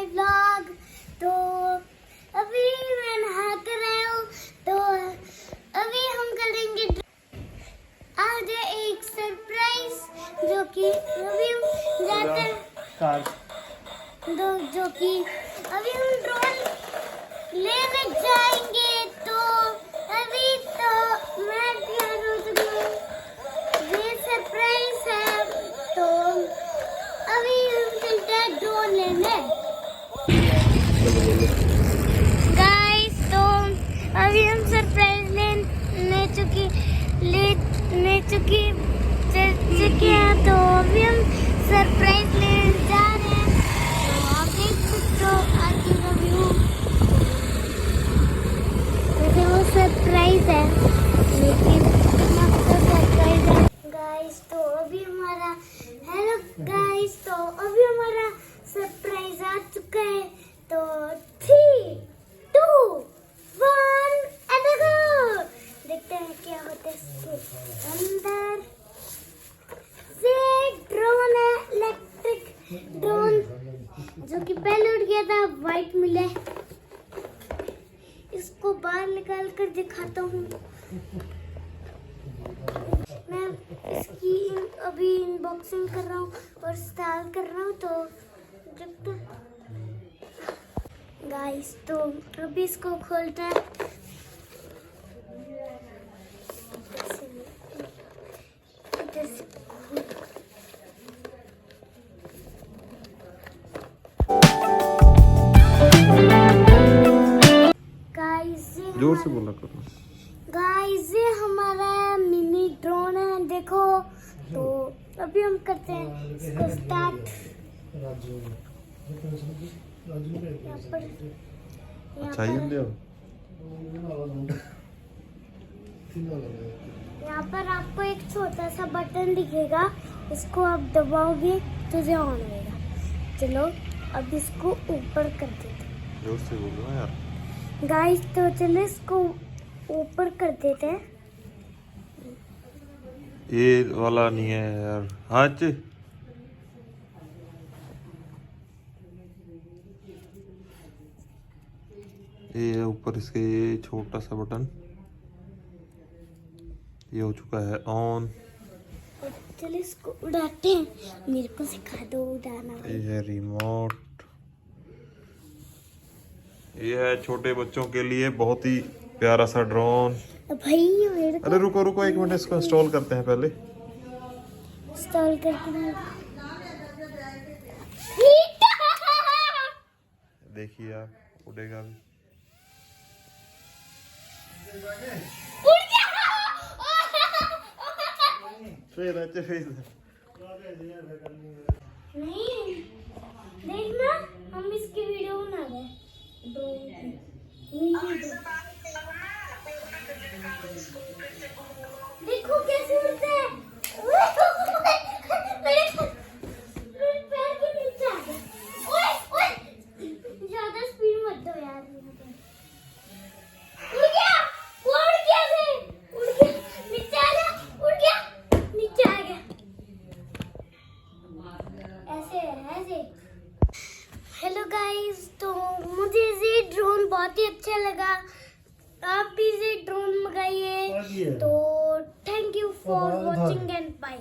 My vlog. तो अभी मैं नहा कर रहा हूँ, तो अभी हम करेंगे आज एक सरप्राइज जो कि अभी हम जाकर जो कि अभी हम ड्रोन लेने जाएंगे। तो अभी तो मैं तैयार हो चुकी हूँ, ये सरप्राइज है। तो अभी हम चलते हैं ड्रोन लेने। गाइस तो अभी हम सरप्राइज ले चुके हैं। तो अभी हम सरप्राइज लेने जा रहे हैं। तो आप देख सकते हो आगे का व्यू, वैसे वो सरप्राइज है लेकिन सरप्राइज है। गाइस तो अभी हमारा हेलो गाइस, तो अभी हमारा सरप्राइज आ चुका है। तो 3, 2, 1 गो। देखते हैं क्या होता है इसके अंदर। ये ड्रोन है, इलेक्ट्रिक ड्रोन, जो कि पहले उड़ गया था, व्हाइट मिला। इसको बाहर निकाल कर दिखाता हूँ। मैं इसकी अभी अनबॉक्सिंग कर रहा हूँ और इंस्टॉल कर रहा हूँ। तो गाइस तो अभी इसको खोलते हैं। जोर से बोला करो। गाइस ये हमारा मिनी ड्रोन है, देखो। तो अभी हम करते हैं इसको स्टार्ट। यहाँ पर आपको एक छोटा सा बटन दिखेगा, इसको आप दबाओगे तो ये ऑन होगा। चलो अब इसको ऊपर कर देते हैं। जोर से बोलो यार। गाइस तो चलो इसको ऊपर कर देते हैं। ये वाला नहीं है यार, हाथ ये ऊपर इसके ये छोटा सा बटन, ये हो चुका है ऑन। चलो इसको उड़ाते हैं, मेरे को सिखा दो उड़ाना। ये है रिमोट। ये है छोटे बच्चों के लिए बहुत ही प्यारा सा ड्रोन। भाई मेरे को अरे रुको 1 मिनट, इसको इंस्टॉल करते हैं पहले। इंस्टॉल करके देखिए आप, उड़ेगा भी। नहीं देखना, हम इसकी वीडियो बना रहे हैं। देखो कैसे उड़ता है। मेरे पैर के नीचे आ गया। ओए ज्यादा स्पीड मत दो यार। उड़ गया, वो उड़ गया, नीचे आ गया, उड़ गया, नीचे आ गया। ऐसे हेलो गाइस, तो मुझे ये ड्रोन बहुत ही अच्छा लगा। आप भी ये ड्रोन मंगाइए। तो thank you for watching and bye.